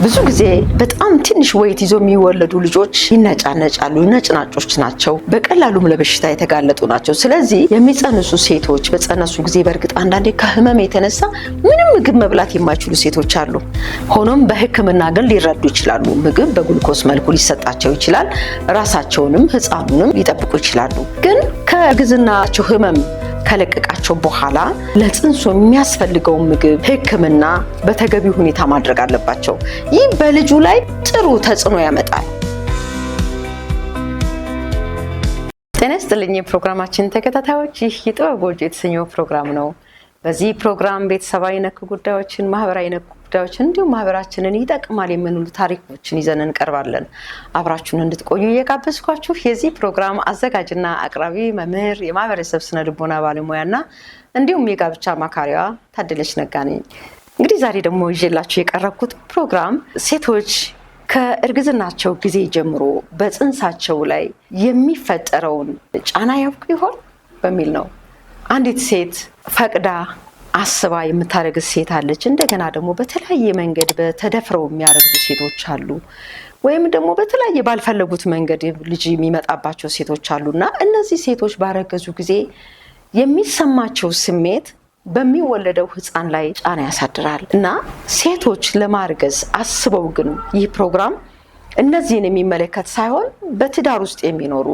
ብዙ ጊዜ በጣም ትንሽ ወይት ይዞ የሚወለዱ ልጆች ይነጫነጫሉ፣ ነጭናጮች ናቸው፣ በቀላሉም ለበሽታ የተጋለጡ ናቸው። ስለዚህ የሚጸንሱ ሴቶች በጸነሱ ጊዜ በእርግጥ አንዳንዴ ከህመም የተነሳ ምንም ምግብ መብላት የማይችሉ ሴቶች አሉ። ሆኖም በሕክምና ግን ሊረዱ ይችላሉ። ምግብ በግሉኮስ መልኩ ሊሰጣቸው ይችላል። ራሳቸውንም ህፃኑንም ሊጠብቁ ይችላሉ። ግን ከእርግዝናቸው ህመም ከለቀቃቸው በኋላ ለጽንሱ የሚያስፈልገውን ምግብ ሕክምና በተገቢው ሁኔታ ማድረግ አለባቸው። ይህ በልጁ ላይ ጥሩ ተጽዕኖ ያመጣል። ጤና ይስጥልኝ የፕሮግራማችን ተከታታዮች፣ ይህ የጥበብ ጎጆ የተሰኘው ፕሮግራም ነው። በዚህ ፕሮግራም ቤተሰባዊ ነክ ጉዳዮችን፣ ማህበራዊ ነክ ጉዳዮችን እንዲሁም ማህበራችንን ይጠቅማል የምንሉ ታሪኮችን ይዘን እንቀርባለን። አብራችሁን እንድትቆዩ እየጋበዝኳችሁ የዚህ ፕሮግራም አዘጋጅና አቅራቢ መምህር፣ የማህበረሰብ ስነ ልቦና ባለሙያና እንዲሁም የጋብቻ አማካሪዋ ታደለች ነጋ ነኝ። እንግዲህ ዛሬ ደግሞ ይዤላችሁ የቀረብኩት ፕሮግራም ሴቶች ከእርግዝናቸው ጊዜ ጀምሮ በጽንሳቸው ላይ የሚፈጠረውን ጫና ያውቁ ይሆን በሚል ነው። አንዲት ሴት ፈቅዳ አስባ የምታረግዝ ሴት አለች። እንደገና ደግሞ በተለያየ መንገድ በተደፍረው የሚያረግዙ ሴቶች አሉ። ወይም ደግሞ በተለያየ ባልፈለጉት መንገድ ልጅ የሚመጣባቸው ሴቶች አሉና እነዚህ ሴቶች ባረገዙ ጊዜ የሚሰማቸው ስሜት በሚወለደው ሕፃን ላይ ጫና ያሳድራል እና ሴቶች ለማርገዝ አስበው ግን ይህ ፕሮግራም እነዚህን የሚመለከት ሳይሆን በትዳር ውስጥ የሚኖሩ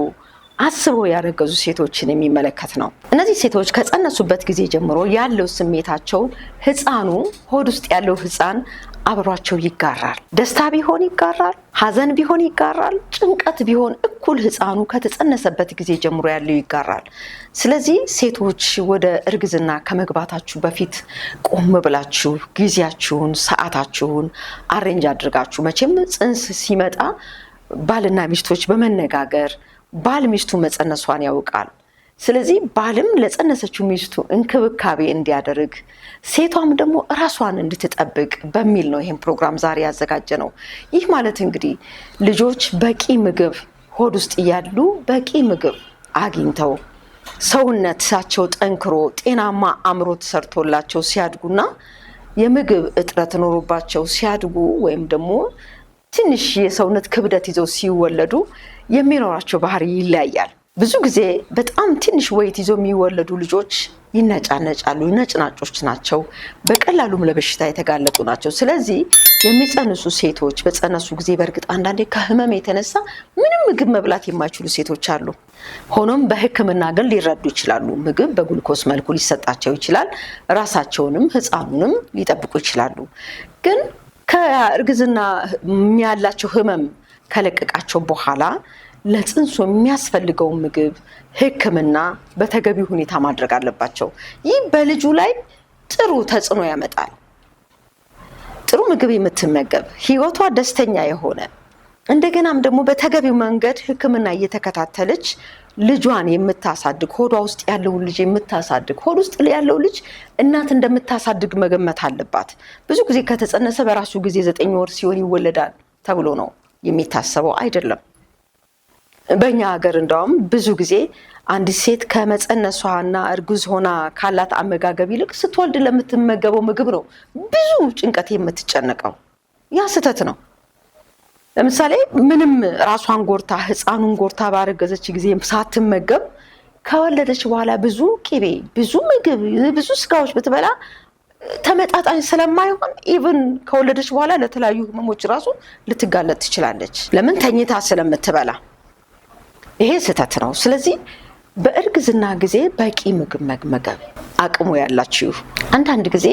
አስበው ያረገዙ ሴቶችን የሚመለከት ነው። እነዚህ ሴቶች ከጸነሱበት ጊዜ ጀምሮ ያለው ስሜታቸውን ሕፃኑ ሆድ ውስጥ ያለው ሕፃን አብሯቸው ይጋራል። ደስታ ቢሆን ይጋራል፣ ሐዘን ቢሆን ይጋራል፣ ጭንቀት ቢሆን እኩል ሕፃኑ ከተጸነሰበት ጊዜ ጀምሮ ያለው ይጋራል። ስለዚህ ሴቶች ወደ እርግዝና ከመግባታችሁ በፊት ቆም ብላችሁ ጊዜያችሁን፣ ሰዓታችሁን አሬንጅ አድርጋችሁ መቼም ጽንስ ሲመጣ ባልና ሚስቶች በመነጋገር ባል ሚስቱ መጸነሷን ያውቃል። ስለዚህ ባልም ለጸነሰችው ሚስቱ እንክብካቤ እንዲያደርግ ሴቷም ደግሞ ራሷን እንድትጠብቅ በሚል ነው ይህን ፕሮግራም ዛሬ ያዘጋጀ ነው። ይህ ማለት እንግዲህ ልጆች በቂ ምግብ ሆድ ውስጥ እያሉ በቂ ምግብ አግኝተው ሰውነታቸው ጠንክሮ ጤናማ አእምሮ ተሰርቶላቸው ሲያድጉና የምግብ እጥረት ኖሮባቸው ሲያድጉ ወይም ደግሞ ትንሽ የሰውነት ክብደት ይዘው ሲወለዱ የሚኖራቸው ባህሪ ይለያያል። ብዙ ጊዜ በጣም ትንሽ ወይት ይዘው የሚወለዱ ልጆች ይነጫነጫሉ፣ ነጭናጮች ናቸው፣ በቀላሉም ለበሽታ የተጋለጡ ናቸው። ስለዚህ የሚጸንሱ ሴቶች በጸነሱ ጊዜ በእርግጥ አንዳንዴ ከህመም የተነሳ ምንም ምግብ መብላት የማይችሉ ሴቶች አሉ። ሆኖም በሕክምና ግን ሊረዱ ይችላሉ። ምግብ በግሉኮስ መልኩ ሊሰጣቸው ይችላል። ራሳቸውንም ህፃኑንም ሊጠብቁ ይችላሉ። ግን ከእርግዝና ያላቸው ህመም ከለቀቃቸው በኋላ ለጽንሱ የሚያስፈልገውን ምግብ ሕክምና በተገቢው ሁኔታ ማድረግ አለባቸው። ይህ በልጁ ላይ ጥሩ ተጽዕኖ ያመጣል። ጥሩ ምግብ የምትመገብ ህይወቷ ደስተኛ የሆነ እንደገናም ደግሞ በተገቢው መንገድ ሕክምና እየተከታተለች ልጇን የምታሳድግ ሆዷ ውስጥ ያለውን ልጅ የምታሳድግ ሆድ ውስጥ ያለው ልጅ እናት እንደምታሳድግ መገመት አለባት። ብዙ ጊዜ ከተጸነሰ በራሱ ጊዜ 9 ወር ሲሆን ይወለዳል ተብሎ ነው የሚታሰበው አይደለም። በእኛ ሀገር እንደውም ብዙ ጊዜ አንዲት ሴት ከመጸነሷና እርጉዝ ሆና ካላት አመጋገብ ይልቅ ስትወልድ ለምትመገበው ምግብ ነው ብዙ ጭንቀት የምትጨነቀው። ያ ስህተት ነው። ለምሳሌ ምንም ራሷን ጎርታ ህፃኑን ጎርታ ባረገዘች ጊዜ ሳትመገብ ከወለደች በኋላ ብዙ ቅቤ፣ ብዙ ምግብ፣ ብዙ ስጋዎች ብትበላ ተመጣጣኝ ስለማይሆን ኢቭን ከወለደች በኋላ ለተለያዩ ህመሞች ራሱ ልትጋለጥ ትችላለች። ለምን? ተኝታ ስለምትበላ። ይሄ ስህተት ነው። ስለዚህ በእርግዝና ጊዜ በቂ ምግብ መመገብ አቅሙ ያላችሁ። አንዳንድ ጊዜ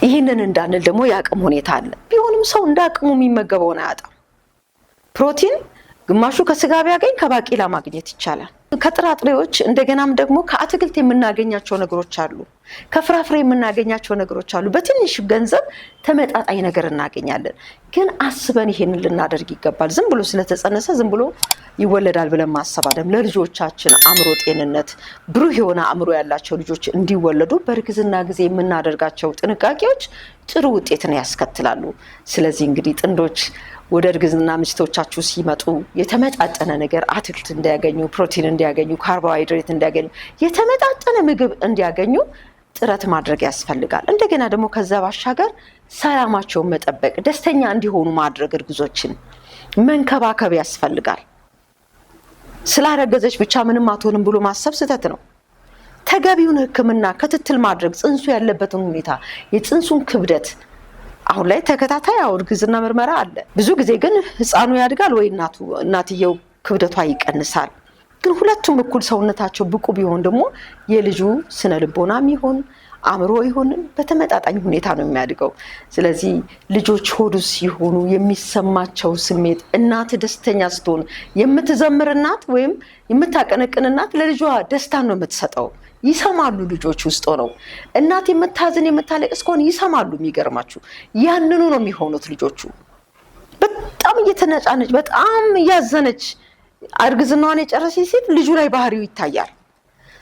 ይህንን እንዳንል ደግሞ የአቅም ሁኔታ አለ። ቢሆንም ሰው እንደ አቅሙ የሚመገበውን አያጣም። ፕሮቲን ግማሹ ከስጋ ቢያገኝ ከባቄላ ማግኘት ይቻላል። ከጥራጥሬዎች እንደገናም ደግሞ ከአትክልት የምናገኛቸው ነገሮች አሉ። ከፍራፍሬ የምናገኛቸው ነገሮች አሉ። በትንሽ ገንዘብ ተመጣጣኝ ነገር እናገኛለን። ግን አስበን ይሄንን ልናደርግ ይገባል። ዝም ብሎ ስለተጸነሰ ዝም ብሎ ይወለዳል ብለን ማሰብ አይደለም። ለልጆቻችን አእምሮ ጤንነት፣ ብሩህ የሆነ አእምሮ ያላቸው ልጆች እንዲወለዱ በእርግዝና ጊዜ የምናደርጋቸው ጥንቃቄዎች ጥሩ ውጤትን ያስከትላሉ። ስለዚህ እንግዲህ ጥንዶች ወደ እርግዝና ሚስቶቻችሁ ሲመጡ የተመጣጠነ ነገር አትክልት እንዲያገኙ፣ ፕሮቲን እንዲያገኙ፣ ካርቦሃይድሬት እንዲያገኙ፣ የተመጣጠነ ምግብ እንዲያገኙ ጥረት ማድረግ ያስፈልጋል። እንደገና ደግሞ ከዛ ባሻገር ሰላማቸውን መጠበቅ፣ ደስተኛ እንዲሆኑ ማድረግ፣ እርጉዞችን መንከባከብ ያስፈልጋል። ስላረገዘች ብቻ ምንም አትሆንም ብሎ ማሰብ ስህተት ነው። ተገቢውን ሕክምና ክትትል ማድረግ፣ ጽንሱ ያለበትን ሁኔታ፣ የጽንሱን ክብደት አሁን ላይ ተከታታይ እርግዝና ምርመራ አለ። ብዙ ጊዜ ግን ህፃኑ ያድጋል ወይ እናትየው ክብደቷ ይቀንሳል። ግን ሁለቱም እኩል ሰውነታቸው ብቁ ቢሆን ደግሞ የልጁ ስነ ልቦናም ይሁን አእምሮ ይሁን በተመጣጣኝ ሁኔታ ነው የሚያድገው። ስለዚህ ልጆች ሆዱ ሲሆኑ የሚሰማቸው ስሜት እናት ደስተኛ ስትሆን የምትዘምር እናት ወይም የምታቀነቅን እናት ለልጇ ደስታን ነው የምትሰጠው። ይሰማሉ ልጆች ውስጥ ሆነው። እናት የምታዝን የምታለቅስ ከሆነ ይሰማሉ። የሚገርማችሁ ያንኑ ነው የሚሆኑት ልጆቹ። በጣም እየተነጫነች በጣም እያዘነች እርግዝናዋን የጨረሰች ሴት ልጁ ላይ ባህሪው ይታያል።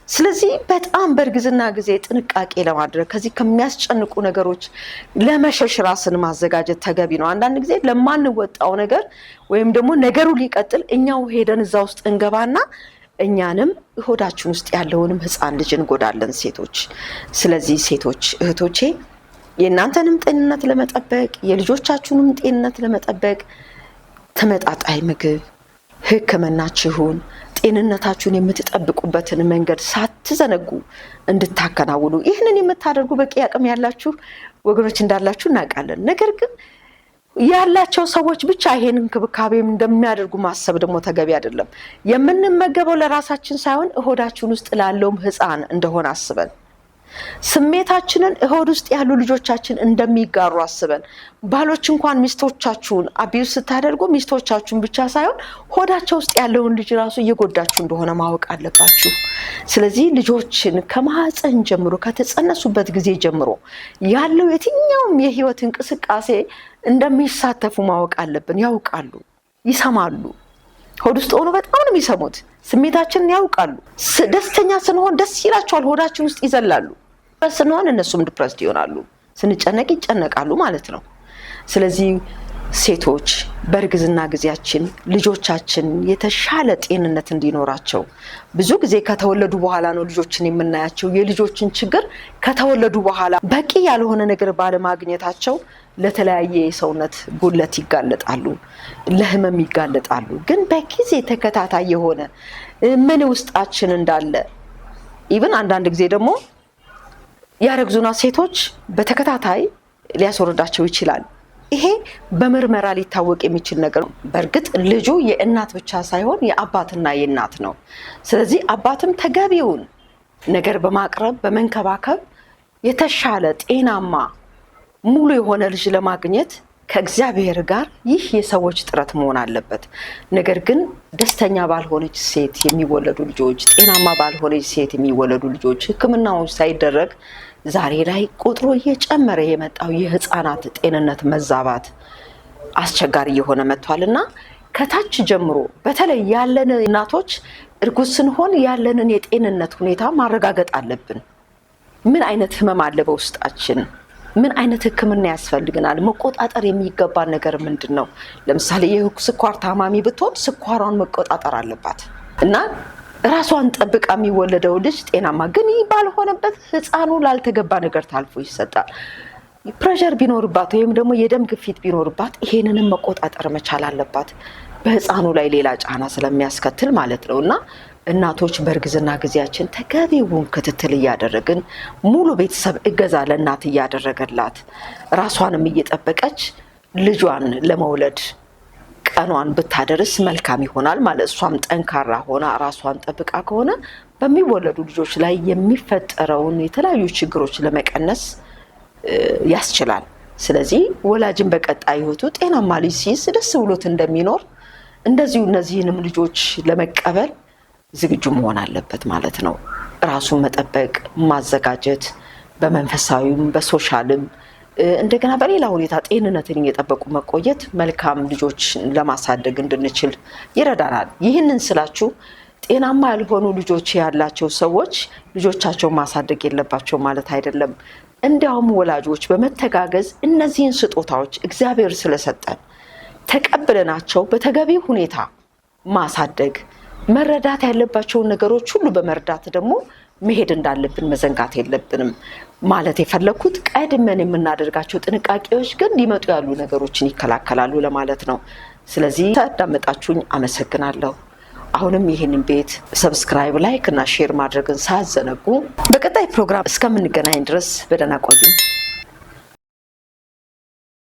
ስለዚህ በጣም በእርግዝና ጊዜ ጥንቃቄ ለማድረግ ከዚህ ከሚያስጨንቁ ነገሮች ለመሸሽ ራስን ማዘጋጀት ተገቢ ነው። አንዳንድ ጊዜ ለማንወጣው ነገር ወይም ደግሞ ነገሩ ሊቀጥል እኛው ሄደን እዛ ውስጥ እንገባና እኛንም ሆዳችን ውስጥ ያለውንም ህፃን ልጅ እንጎዳለን ሴቶች። ስለዚህ ሴቶች እህቶቼ የእናንተንም ጤንነት ለመጠበቅ የልጆቻችሁንም ጤንነት ለመጠበቅ ተመጣጣኝ ምግብ፣ ሕክምናችሁን፣ ጤንነታችሁን የምትጠብቁበትን መንገድ ሳትዘነጉ እንድታከናውኑ ይህንን የምታደርጉ በቂ አቅም ያላችሁ ወገኖች እንዳላችሁ እናውቃለን። ነገር ግን ያላቸው ሰዎች ብቻ ይሄን እንክብካቤ እንደሚያደርጉ ማሰብ ደግሞ ተገቢ አይደለም። የምንመገበው ለራሳችን ሳይሆን ሆዳችን ውስጥ ላለውም ህፃን እንደሆነ አስበን ስሜታችንን እሆድ ውስጥ ያሉ ልጆቻችን እንደሚጋሩ አስበን ባሎች እንኳን ሚስቶቻችሁን አቢዩስ ስታደርጉ ሚስቶቻችሁን ብቻ ሳይሆን ሆዳቸው ውስጥ ያለውን ልጅ ራሱ እየጎዳችሁ እንደሆነ ማወቅ አለባችሁ። ስለዚህ ልጆችን ከማህፀን ጀምሮ ከተጸነሱበት ጊዜ ጀምሮ ያለው የትኛውም የህይወት እንቅስቃሴ እንደሚሳተፉ ማወቅ አለብን። ያውቃሉ፣ ይሰማሉ። ሆድ ውስጥ ሆኖ በጣም ነው የሚሰሙት። ስሜታችንን ያውቃሉ። ደስተኛ ስንሆን ደስ ይላቸዋል፣ ሆዳችን ውስጥ ይዘላሉ። ስንሆን እነሱም ዲፕረስድ ይሆናሉ፣ ስንጨነቅ ይጨነቃሉ ማለት ነው። ስለዚህ ሴቶች በእርግዝና ጊዜያችን ልጆቻችን የተሻለ ጤንነት እንዲኖራቸው ብዙ ጊዜ ከተወለዱ በኋላ ነው ልጆችን የምናያቸው። የልጆችን ችግር ከተወለዱ በኋላ በቂ ያልሆነ ነገር ባለማግኘታቸው ለተለያየ የሰውነት ጉድለት ይጋለጣሉ፣ ለህመም ይጋለጣሉ። ግን በጊዜ ተከታታይ የሆነ ምን ውስጣችን እንዳለ ኢቭን አንዳንድ ጊዜ ደግሞ ያረግዙና ሴቶች በተከታታይ ሊያስወርዳቸው ይችላል። ይሄ በምርመራ ሊታወቅ የሚችል ነገር ነው። በእርግጥ ልጁ የእናት ብቻ ሳይሆን የአባትና የእናት ነው። ስለዚህ አባትም ተገቢውን ነገር በማቅረብ በመንከባከብ የተሻለ ጤናማ ሙሉ የሆነ ልጅ ለማግኘት ከእግዚአብሔር ጋር ይህ የሰዎች ጥረት መሆን አለበት። ነገር ግን ደስተኛ ባልሆነች ሴት የሚወለዱ ልጆች፣ ጤናማ ባልሆነች ሴት የሚወለዱ ልጆች ሕክምናዎች ሳይደረግ ዛሬ ላይ ቁጥሩ እየጨመረ የመጣው የህፃናት ጤንነት መዛባት አስቸጋሪ እየሆነ መጥቷልና ከታች ጀምሮ በተለይ ያለን እናቶች እርጉዝ ስንሆን ያለንን የጤንነት ሁኔታ ማረጋገጥ አለብን። ምን አይነት ህመም አለ በውስጣችን? ምን አይነት ህክምና ያስፈልገናል? መቆጣጠር የሚገባ ነገር ምንድነው? ለምሳሌ የስኳር ታማሚ ብትሆን ስኳሯን መቆጣጠር አለባት እና ራሷን ጠብቃ የሚወለደው ልጅ ጤናማ ግን ባልሆነበት ህፃኑ ላልተገባ ነገር ታልፎ ይሰጣል። ፕሬሸር ቢኖርባት ወይም ደግሞ የደም ግፊት ቢኖርባት ይሄንንም መቆጣጠር መቻል አለባት፣ በህፃኑ ላይ ሌላ ጫና ስለሚያስከትል ማለት ነው። እና እናቶች በእርግዝና ጊዜያችን ተገቢውን ክትትል እያደረግን ሙሉ ቤተሰብ እገዛ ለእናት እያደረገላት ራሷንም እየጠበቀች ልጇን ለመውለድ ቀኗን ብታደርስ መልካም ይሆናል ማለት። እሷም ጠንካራ ሆና ራሷን ጠብቃ ከሆነ በሚወለዱ ልጆች ላይ የሚፈጠረውን የተለያዩ ችግሮች ለመቀነስ ያስችላል። ስለዚህ ወላጅን በቀጣይ ህይወቱ ጤናማ ልጅ ሲይዝ ደስ ብሎት እንደሚኖር እንደዚሁ እነዚህንም ልጆች ለመቀበል ዝግጁ መሆን አለበት ማለት ነው። ራሱን መጠበቅ፣ ማዘጋጀት በመንፈሳዊም በሶሻልም እንደገና በሌላ ሁኔታ ጤንነትን እየጠበቁ መቆየት መልካም ልጆች ለማሳደግ እንድንችል ይረዳናል። ይህንን ስላችሁ ጤናማ ያልሆኑ ልጆች ያላቸው ሰዎች ልጆቻቸውን ማሳደግ የለባቸው ማለት አይደለም። እንዲያውም ወላጆች በመተጋገዝ እነዚህን ስጦታዎች እግዚአብሔር ስለሰጠን ተቀብለናቸው በተገቢ ሁኔታ ማሳደግ፣ መረዳት ያለባቸውን ነገሮች ሁሉ በመርዳት ደግሞ መሄድ እንዳለብን መዘንጋት የለብንም ማለት የፈለኩት ቀድመን የምናደርጋቸው ጥንቃቄዎች ግን ሊመጡ ያሉ ነገሮችን ይከላከላሉ ለማለት ነው። ስለዚህ ታዳመጣችሁኝ አመሰግናለሁ። አሁንም ይህንን ቤት ሰብስክራይብ፣ ላይክ እና ሼር ማድረግን ሳትዘነጉ በቀጣይ ፕሮግራም እስከምንገናኝ ድረስ በደህና ቆዩ።